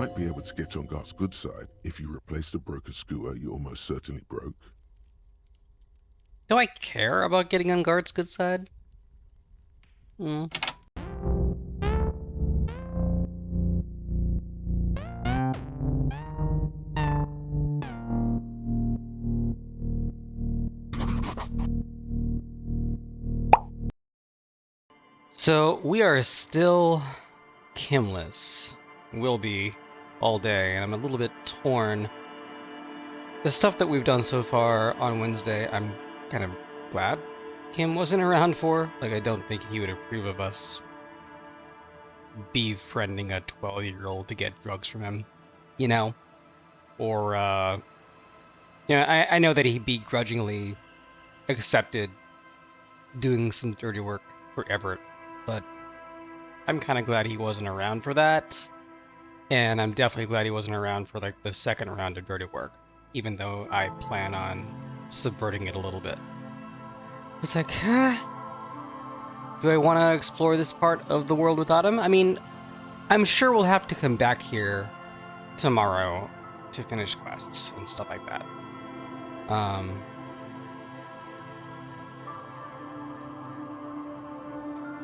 might be able to get on Gart's good side if you replace the broken scooter you almost certainly broke. Do I care about getting on Garte's good side? Hmm. So we are still Kimless. Will be all day, and I'm a little bit torn. The stuff that we've done so far on Wednesday, I'm kind of glad Kim wasn't around for. Like, I don't think he would approve of us befriending a 12-year-old to get drugs from him, you know? Or, I know that he begrudgingly accepted doing some dirty work for Everett, but I'm kind of glad he wasn't around for that. And I'm definitely glad he wasn't around for, like, the second round of dirty work, even though I plan on subverting it a little bit. It's like, do I want to explore this part of the world without him? I mean, I'm sure we'll have to come back here tomorrow to finish quests and stuff like that.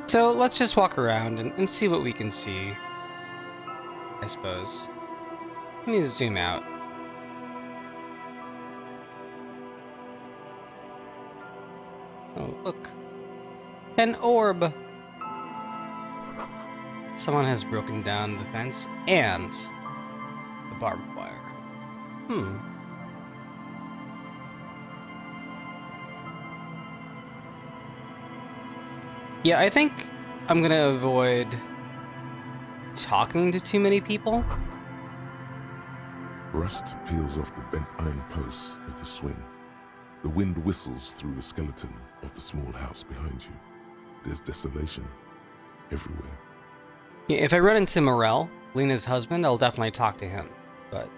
So let's just walk around and see what we can see, I suppose. Let me zoom out. Oh, look. An orb! Someone has broken down the fence and the barbed wire. Yeah, I think I'm gonna avoid talking to too many people. Rust peels off the bent iron posts of the swing. The wind whistles through the skeleton of the small house behind you. There's desolation everywhere. Yeah, if I run into Morel, Lena's husband, I'll definitely talk to him. But,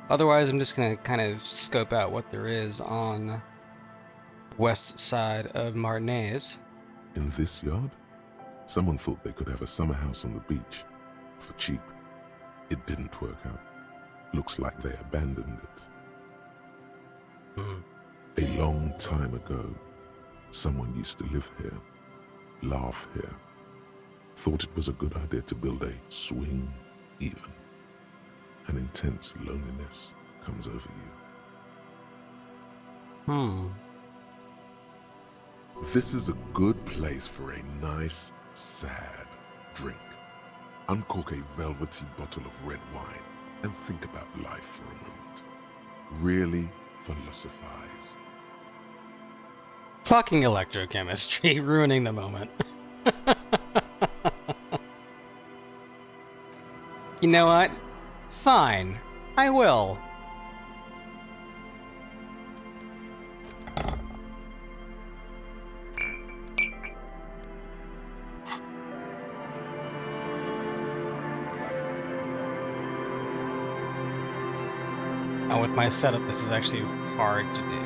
otherwise I'm just gonna kind of scope out what there is on west side of Martinez. In this yard, someone thought they could have a summer house on the beach for cheap. It didn't work out. Looks like they abandoned it. A long time ago, someone used to live here, laugh here. Thought it was a good idea to build a swing even. An intense loneliness comes over you. This is a good place for a nice, sad drink. Uncork a velvety bottle of red wine and think about life for a moment. Really philosophize. Fucking electrochemistry, ruining the moment. You know what? Fine. I will. Oh, with my setup, this is actually hard to do.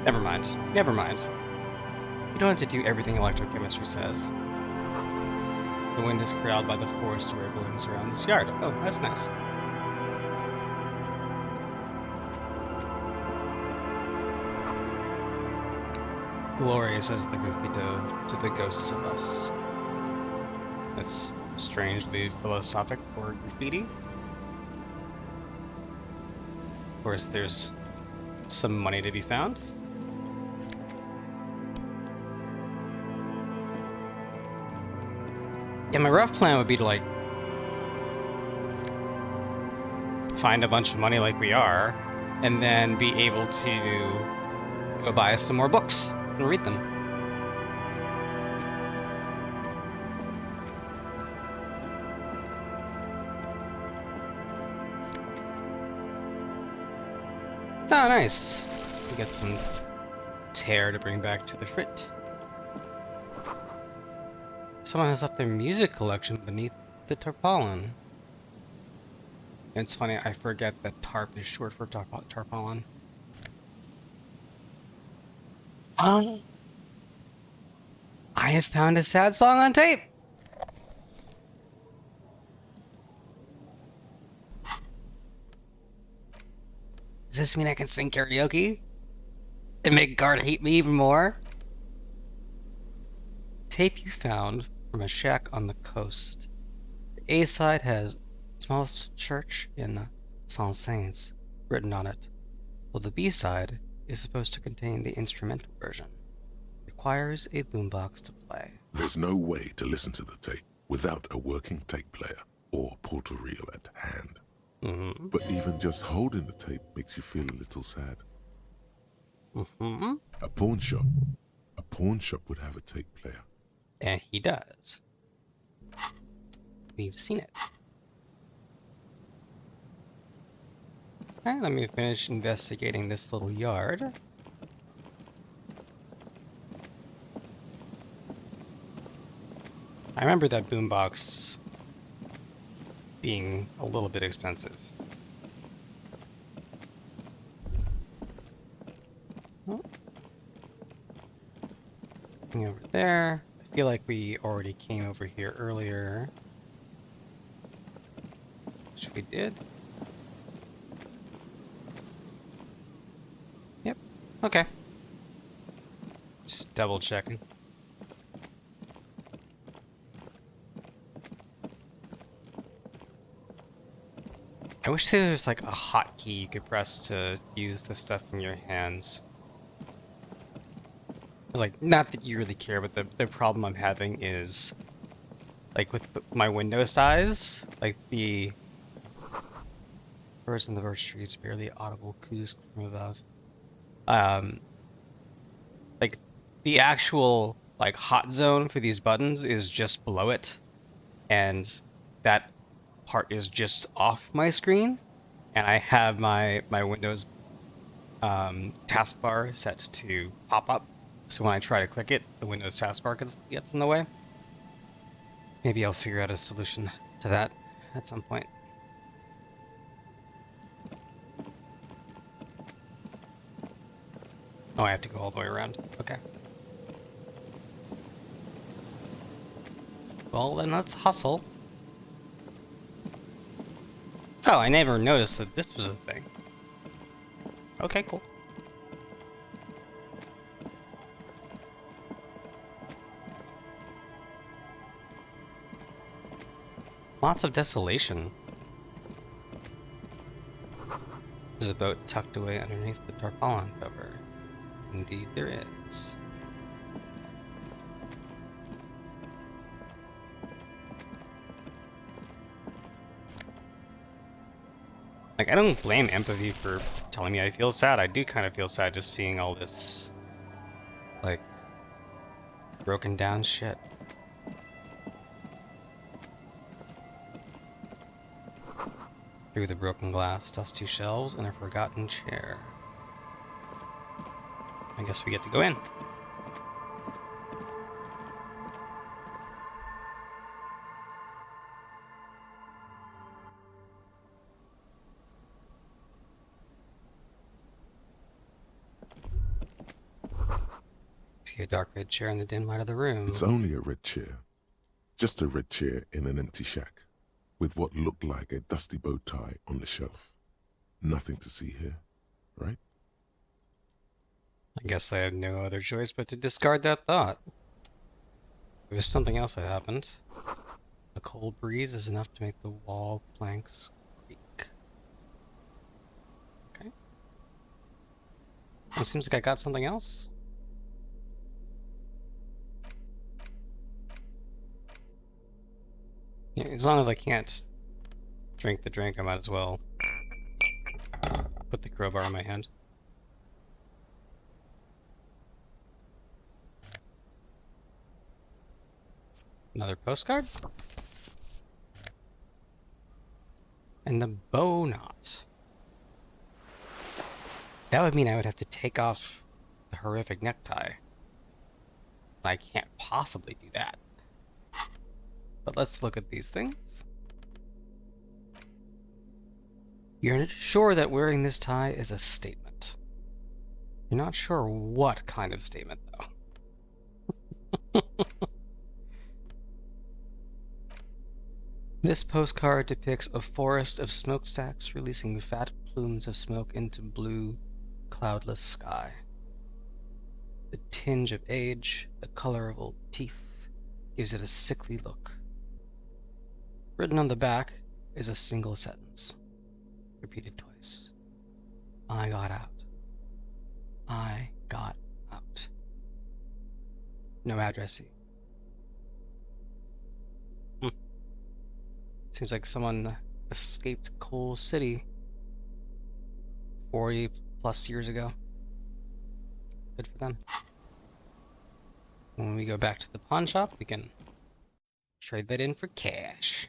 Never mind. Never mind. You don't have to do everything electrochemistry says. The wind is corralled by the forest ripplings around this yard. Oh, that's nice. Glorious as the graffito to the ghosts of us. That's strangely philosophic for graffiti. Of course, there's some money to be found. Yeah, my rough plan would be to, like, find a bunch of money like we are, and then be able to go buy some more books and read them. Oh, nice. We get some tear to bring back to the frit. Someone has left their music collection beneath the tarpaulin. It's funny, I forget that tarp is short for tarpaulin. I have found a sad song on tape! Does this mean I can sing karaoke? And make Garte hate me even more? Tape you found from a shack on the coast. The A side has smallest church in Saint Saints written on it, while the B side is supposed to contain the instrumental version. Requires a boombox to play. There's no way to listen to the tape without a working tape player or portal reel at hand. Mm-hmm. But even just holding the tape makes you feel a little sad. Mm-hmm. A pawn shop would have a tape player. And he does. We've seen it. Alright, let me finish investigating this little yard. I remember that boombox being a little bit expensive. Oh. Over there. I feel like we already came over here earlier. Which we did. Yep. Okay. Just double checking. I wish there was like a hotkey you could press to use the stuff in your hands. Like, not that you really care, but the problem I'm having is, like, with my window size, like, the birds in the birch trees barely audible coos from above. Like, the actual, like, hot zone for these buttons is just below it, and that part is just off my screen, and I have my Windows taskbar set to pop up. So when I try to click it, the Windows taskbar gets in the way. Maybe I'll figure out a solution to that at some point. Oh, I have to go all the way around. Okay. Well, then let's hustle. Oh, I never noticed that this was a thing. Okay, cool. Lots of desolation. There's a boat tucked away underneath the tarpaulin cover. Indeed there is. Like, I don't blame empathy for telling me I feel sad. I do kind of feel sad just seeing all this, like, broken down shit. Through the broken glass, dusty shelves, and a forgotten chair. I guess we get to go in. See a dark red chair in the dim light of the room. It's only a red chair. Just a red chair in an empty shack, with what looked like a dusty bow tie on the shelf. Nothing to see here, right? I guess I had no other choice but to discard that thought. There was something else that happened. A cold breeze is enough to make the wall planks creak. Okay. It seems like I got something else. Yeah, as long as I can't drink the drink, I might as well put the crowbar in my hand. Another postcard? And the bow knot. That would mean I would have to take off the horrific necktie. I can't possibly do that. But let's look at these things. You're sure that wearing this tie is a statement. You're not sure what kind of statement, though. This postcard depicts a forest of smokestacks releasing fat plumes of smoke into blue, cloudless sky. The tinge of age, the color of old teeth, gives it a sickly look. Written on the back is a single sentence, repeated twice. I got out. I got out. No addressee. Seems like someone escaped Coal City 40 plus years ago. Good for them. When we go back to the pawn shop, we can trade that in for cash.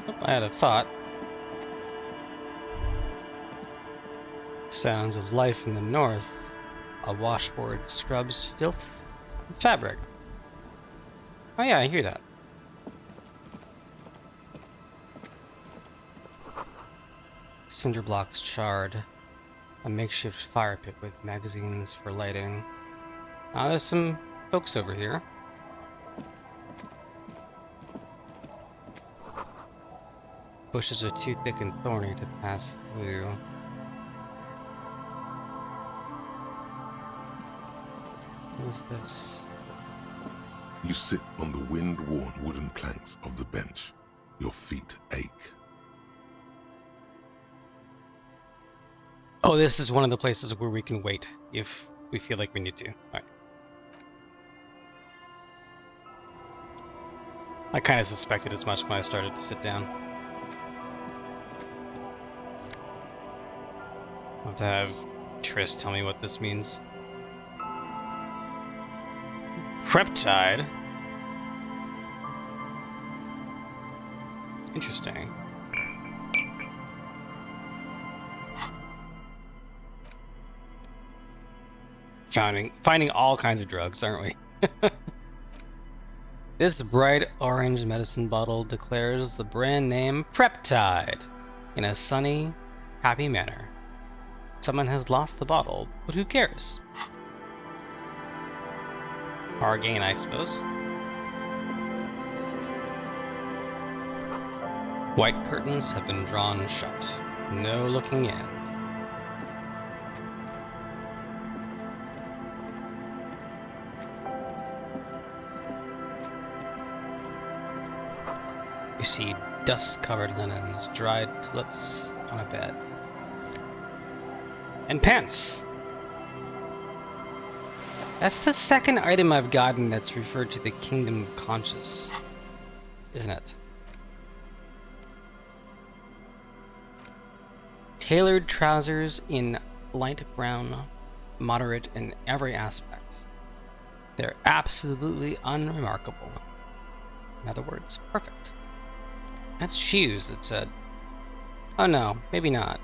Oh, I had a thought. Sounds of life in the north. A washboard scrubs filth and fabric. Oh yeah, I hear that. Cinder blocks charred. A makeshift fire pit with magazines for lighting. There's some folks over here. Bushes are too thick and thorny to pass through. What is this? You sit on the wind-worn wooden planks of the bench. Your feet ache. Oh, this is one of the places where we can wait if we feel like we need to. All right. I kind of suspected as much when I started to sit down. I'll have to have Triss tell me what this means. Preptide? Interesting. Finding all kinds of drugs, aren't we? This bright orange medicine bottle declares the brand name Preptide in a sunny, happy manner. Someone has lost the bottle, but who cares? Our gain, I suppose. White curtains have been drawn shut. No looking in. You see dust-covered linens, dried tulips on a bed. And pants! That's the second item I've gotten that's referred to the Kingdom of Conscience, isn't it? Tailored trousers in light brown, moderate in every aspect. They're absolutely unremarkable. In other words, perfect. That's shoes, it said. Oh no, maybe not.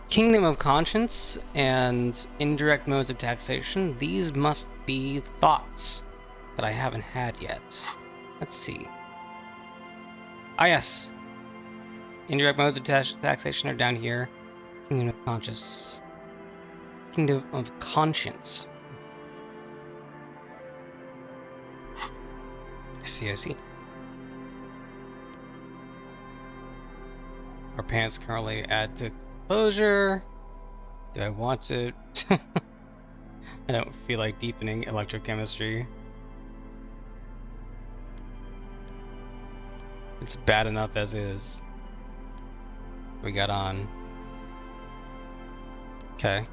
Kingdom of Conscience and indirect modes of taxation, these must be thoughts that I haven't had yet. Let's see. Ah yes. Indirect modes of taxation are down here. Kingdom of Conscience. Kingdom of Conscience. I see. Our pants currently add to composure. Do I want to? I don't feel like deepening electrochemistry. It's bad enough as is. We got on. Okay.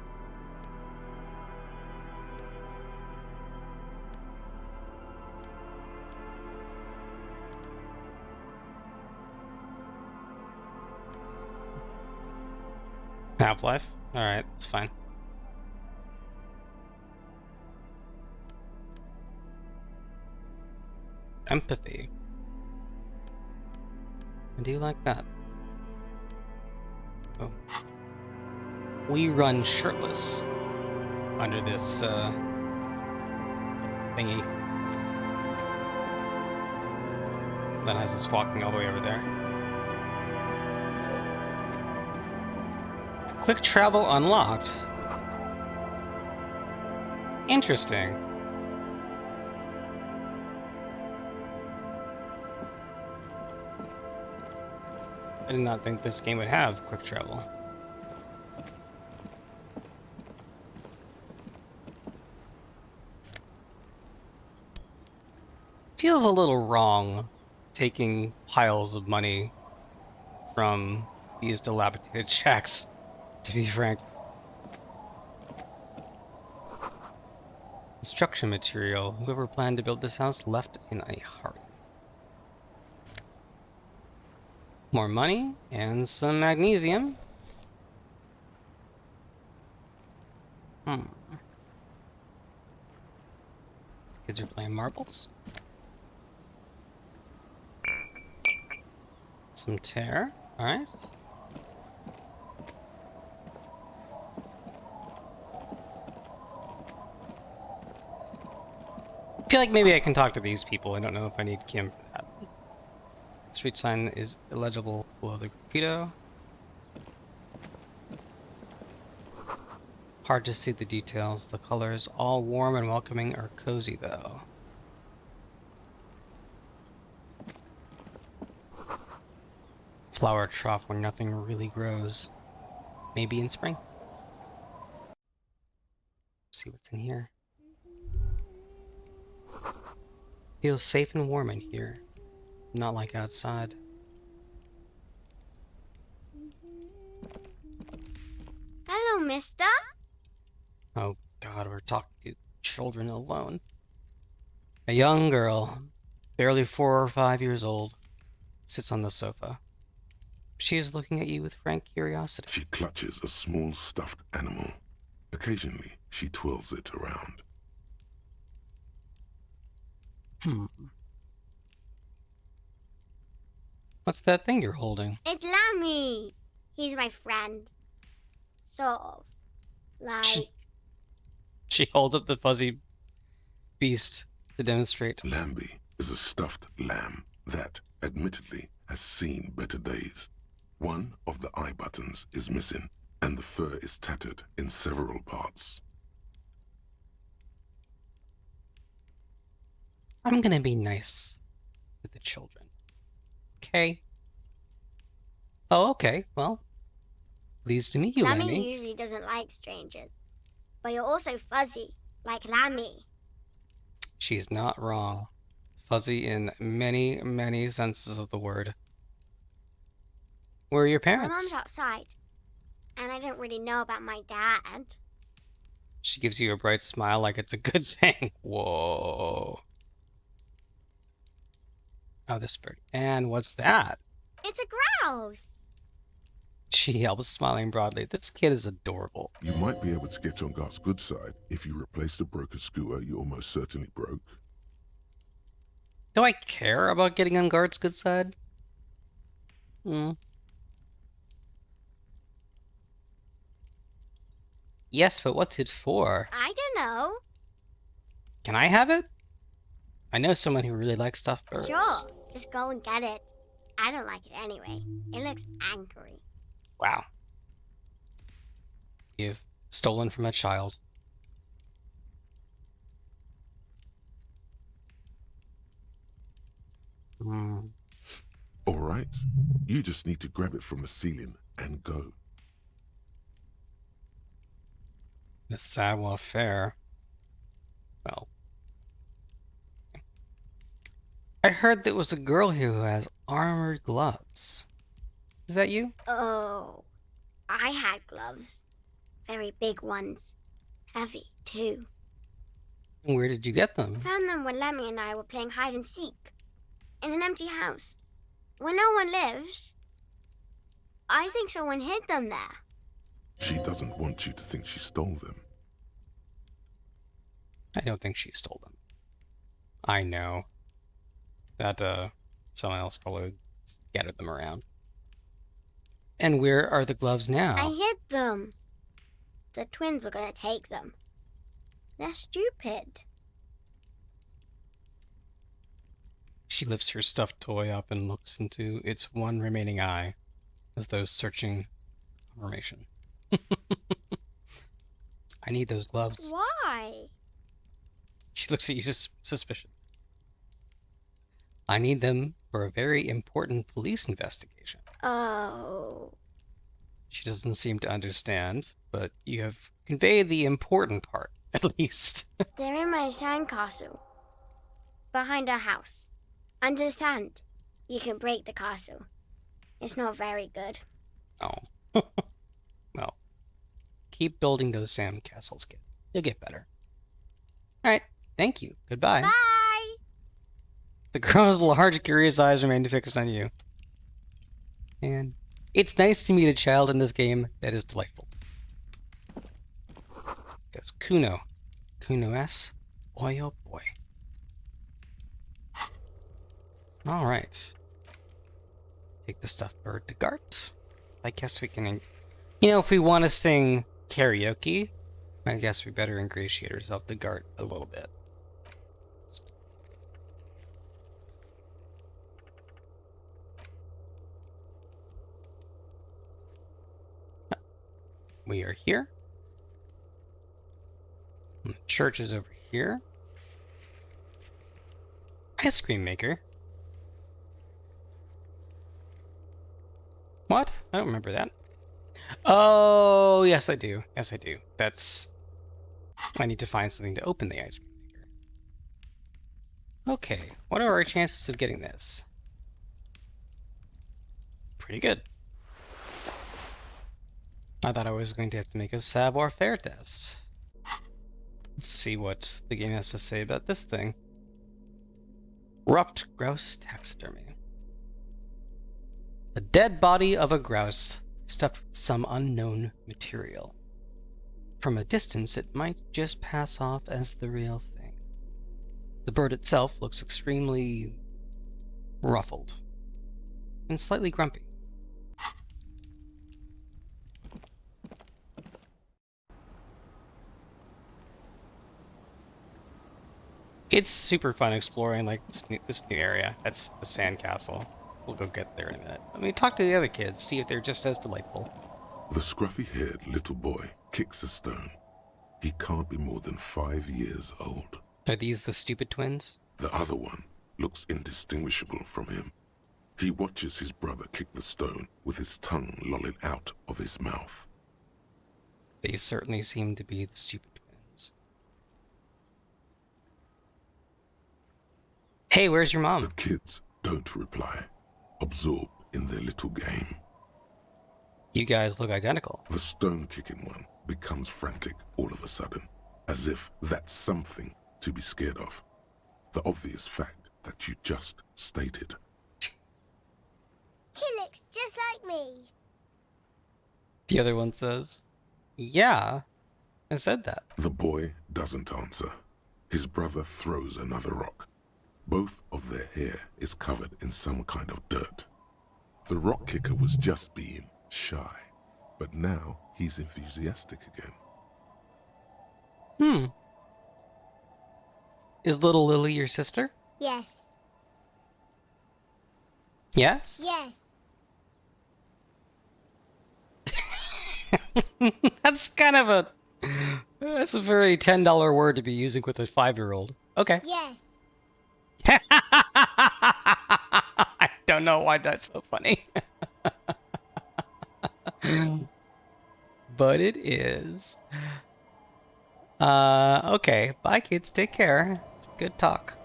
Half-Life? Alright, it's fine. Empathy. I do like that. Oh. We run shirtless under this thingy that has us walking all the way over there. Quick travel unlocked. Interesting. I did not think this game would have quick travel. Feels a little wrong taking piles of money from these dilapidated shacks, to be frank. Construction material. Whoever planned to build this house left in a hurry. More money and some magnesium. These kids are playing marbles. Some tear. Alright. I feel like maybe I can talk to these people. I don't know if I need Kim for that. Street sign is illegible below the graffito. Hard to see the details. The colors, all warm and welcoming, are cozy though. Flower trough where nothing really grows. Maybe in spring. See what's in here. Feels safe and warm in here. Not like outside. Hello, mister. Oh god, we're talking to children alone. A young girl, barely 4 or 5 years old, sits on the sofa. She is looking at you with frank curiosity. She clutches a small stuffed animal. Occasionally, she twirls it around. What's that thing you're holding? It's Lammy. He's my friend. Sort of. Like... She holds up the fuzzy beast to demonstrate. Lambie is a stuffed lamb that, admittedly, has seen better days. One of the eye buttons is missing, and the fur is tattered in several parts. I'm gonna be nice with the children. Okay. Oh, okay. Well, pleased to meet you, Lammy Lammy. usually doesn't like strangers. But you're also fuzzy, like Lammy. She's not wrong. Fuzzy in many, many senses of the word. Where are your My parents? mom's outside. And I don't really know about my dad. She gives you a bright smile like it's a good thing. Whoa. Oh, this bird. And what's that? It's a grouse. She helps, smiling broadly. This kid is adorable. You might be able to get on Gart's good side if you replace the broken scooter you almost certainly broke. Do I care about getting on Gard's good side? Yes, but what's it for? I don't know. Can I have it? I know someone who really likes stuffed birds. Sure. Just go and get it. I don't like it anyway. It looks angry. Wow. You've stolen from a child. All right, you just need to grab it from the ceiling and go. The savoir faire. Well. I heard there was a girl here who has armored gloves. Is that you? Oh, I had gloves. Very big ones. Heavy, too. Where did you get them? Found them when Lemmy and I were playing hide and seek. In an empty house. Where no one lives. I think someone hid them there. She doesn't want you to think she stole them. I don't think she stole them. I know that someone else probably gather them around. And where are the gloves now? I hid them. The twins were gonna take them. They're stupid. She lifts her stuffed toy up and looks into its one remaining eye, as though searching information. I need those gloves. Why? She looks at you suspicious. I need them for a very important police investigation. Oh. She doesn't seem to understand, but you have conveyed the important part, at least. They're in my sandcastle. Behind our house. Under the sand. You can break the castle. It's not very good. Oh. Well, keep building those sand castles, kid. You'll get better. Alright, thank you. Goodbye. Bye! The girl's large, curious eyes remain fixed on you. And it's nice to meet a child in this game that is delightful. There's Kuno. Kuno S. Boy, oh boy. Alright. Take the stuffed bird to Garte. I guess we can... You know, if we want to sing karaoke, I guess we better ingratiate ourselves to Garte a little bit. We are here. And the church is over here. Ice cream maker. What? I don't remember that. Oh, yes I do. Yes I do. That's... I need to find something to open the ice cream maker. Okay, what are our chances of getting this? Pretty good. I thought I was going to have to make a savoir-faire test. Let's see what the game has to say about this thing. Ruffed grouse taxidermy. The dead body of a grouse stuffed with some unknown material. From a distance, it might just pass off as the real thing. The bird itself looks extremely ruffled and slightly grumpy. It's super fun exploring like this new area. That's the sandcastle. We'll go get there in a minute. Let me talk to the other kids, see if they're just as delightful. The scruffy-haired little boy kicks a stone. He can't be more than 5 years old. Are these the stupid twins? The other one looks indistinguishable from him. He watches his brother kick the stone with his tongue lolling out of his mouth. They certainly seem to be the stupid twins. Hey, where's your The mom? kids don't reply, absorbed in their little game. You guys look identical. The stone-kicking one becomes frantic all of a sudden, as if that's something to be scared of. The obvious fact that you just stated. He looks just like me. The other one says, yeah, I said that. The boy doesn't answer. His brother throws another rock. Both of their hair is covered in some kind of dirt. The rock kicker was just being shy, but now he's enthusiastic again. Is little Lily your sister? Yes. Yes? Yes. That's kind of a... That's a very $10 word to be using with a 5-year-old. Okay. Yes. I don't know why that's so funny. But it is. Okay. Bye, kids. Take care. It's a good talk.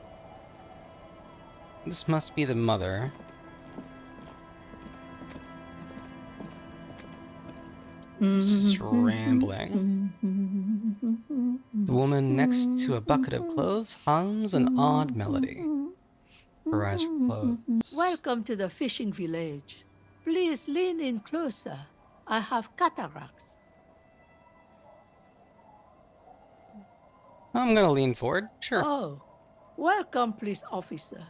This must be the mother. Just rambling. The woman next to a bucket of clothes hums an odd melody. Her eyes are closed. Welcome to the fishing village. Please lean in closer. I have cataracts. I'm gonna lean forward. Sure. Oh, welcome, police officer.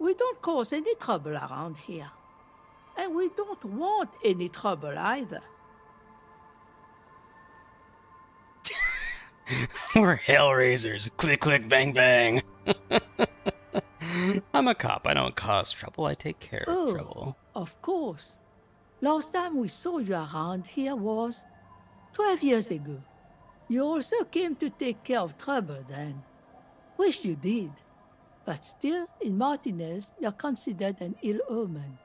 We don't cause any trouble around here. And we don't want any trouble either. We're hellraisers. Click, click, bang, bang. I'm a cop. I don't cause trouble. I take care of trouble. Of course. Last time we saw you around here was 12 years ago. You also came to take care of trouble then. Wish you did. But still, in Martinez, you're considered an ill omen.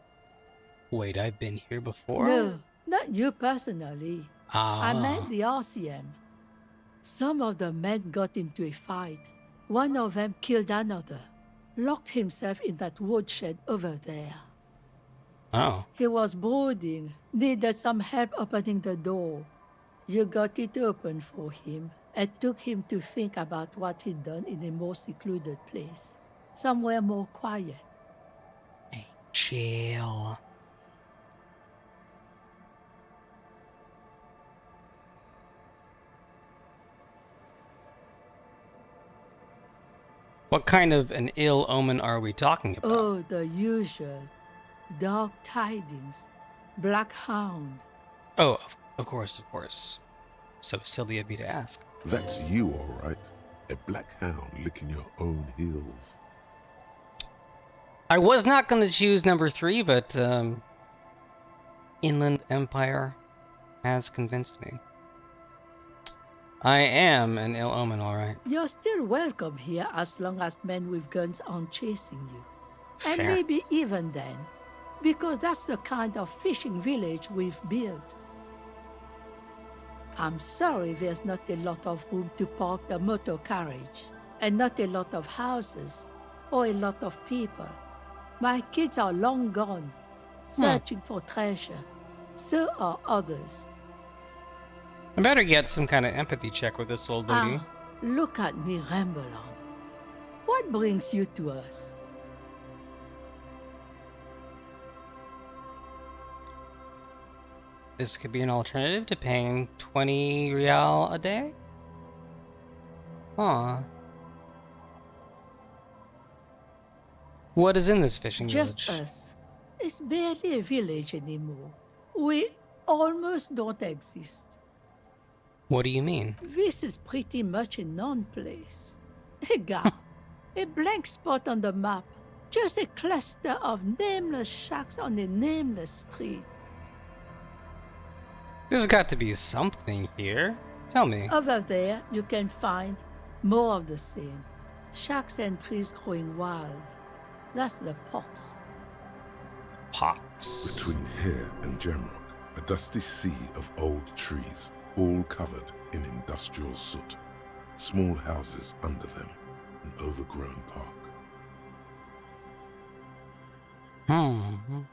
Wait, I've been here before? No, not you personally. I meant the RCM. Some of the men got into a fight. One of them killed another. Locked himself in that woodshed over there. Oh. He was brooding, needed some help opening the door. You got it open for him and took him to think about what he'd done in a more secluded place. Somewhere more quiet. A jail. What kind of an ill omen are we talking about? Oh, the usual. Dark tidings. Black hound. Oh, of course, of course. So silly of me to ask. That's you, all right. A black hound licking your own heels. I was not going to choose number 3, but Inland Empire has convinced me. I am an ill omen, all right. You're still welcome here as long as men with guns aren't chasing you. And Fair. maybe even then, because that's the kind of fishing village we've built. I'm sorry there's not a lot of room to park the motor carriage, and not a lot of houses, or a lot of people. My kids are long gone, searching for treasure. So are others. I better get some kind of empathy check with this old lady. Look at me ramble on. What brings you to us? This could be an alternative to paying 20 real a day? Huh. What is in this fishing Just village? us. It's barely a village anymore. We almost don't exist. What do you mean? This is pretty much a non-place. A gap. A blank spot on the map. Just a cluster of nameless shacks on a nameless street. There's got to be something here. Tell me. Over there, you can find more of the same. Shacks and trees growing wild. That's the pox. Pox. Between here and Jamrock, a dusty sea of old trees, all covered in industrial soot. Small houses under them, an overgrown park.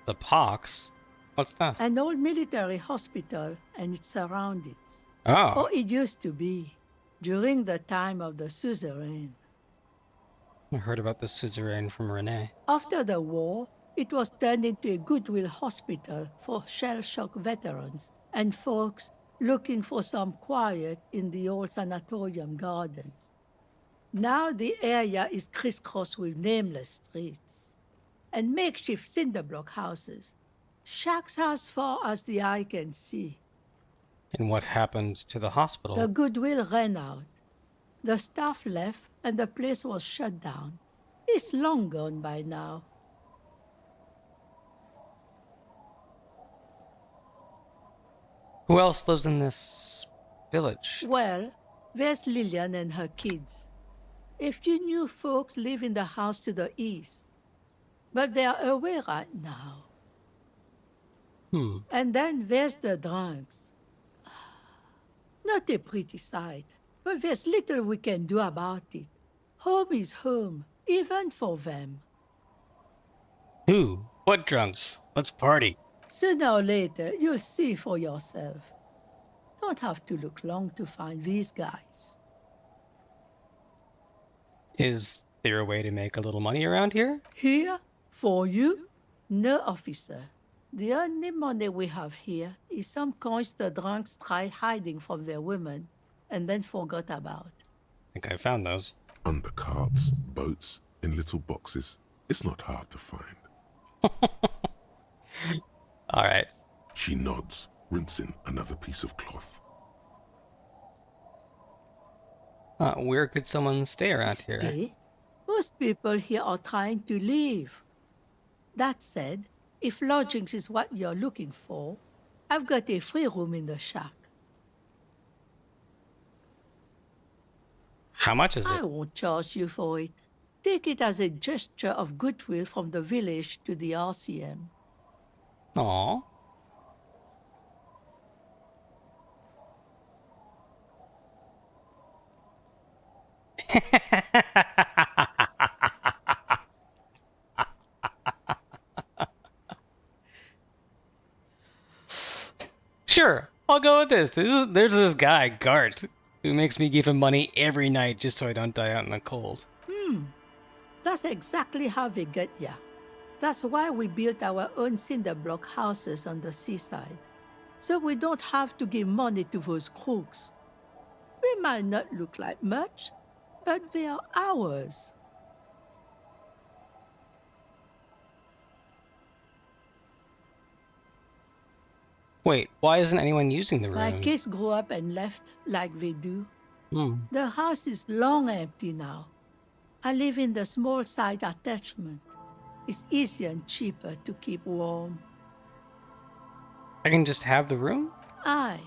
The pox? What's that? An old military hospital and its surroundings. Oh. Or it used to be, during the time of the suzerain. I heard about the suzerain from Renee. After the war, it was turned into a goodwill hospital for shell-shock veterans and folks looking for some quiet in the old sanatorium gardens. Now the area is crisscrossed with nameless streets and makeshift cinder block houses, shacks as far as the eye can see. And what happened to the hospital? The goodwill ran out. The staff left and the place was shut down. It's long gone by now. Who else lives in this village? Well, there's Lillian and her kids. A few new folks live in the house to the east, but they're away right now. And then there's the drunks. Not a pretty sight, but there's little we can do about it. Home is home, even for them. Who? What drunks? Let's party. Sooner or later, you'll see for yourself. Don't have to look long to find these guys. Is there a way to make a little money around here? Here? For you? No, officer. The only money we have here is some coins the drunks tried hiding from their women and then forgot about. I think I found those. Under carts, boats, in little boxes. It's not hard to find. All right. She nods, rinsing another piece of cloth. Where could someone stay around here? Stay? Most people here are trying to leave. That said, if lodgings is what you're looking for, I've got a free room in the shack. How much is I it? won't charge you for it. Take it as a gesture of goodwill from the village to the RCM. Aw. Sure, I'll go with this. There's this guy, Garte, who makes me give him money every night just so I don't die out in the cold. That's exactly how they get ya. That's why we built our own cinder block houses on the seaside. So we don't have to give money to those crooks. We might not look like much, but they are ours. Wait, why isn't anyone using the My room? kids grew up and left like they do. Hmm. The house is long empty now. I live in the small side attachment. It's easier and cheaper to keep warm. I can just have the room? Aye.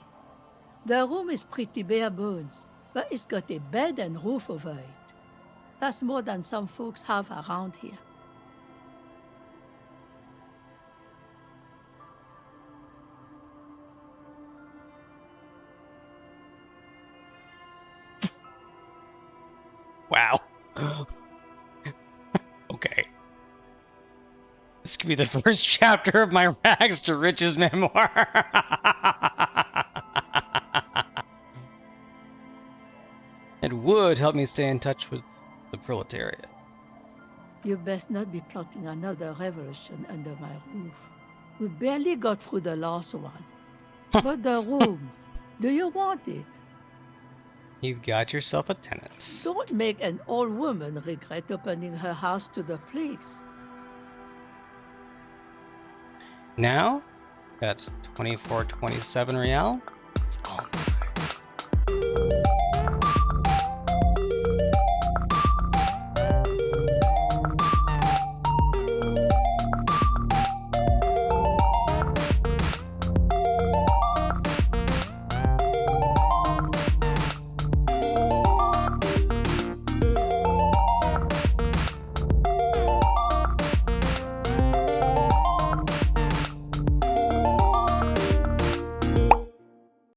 The room is pretty bare bones, but it's got a bed and roof over it. That's more than some folks have around here. Wow. Okay. This could be the first chapter of my rags to riches memoir. It would help me stay in touch with the proletariat. You best not be plotting another revolution under my roof. We barely got through the last one. But the room, do you want it? You've got yourself a tenant. Don't make an old woman regret opening her house to the police. Now, that's 24.27 real.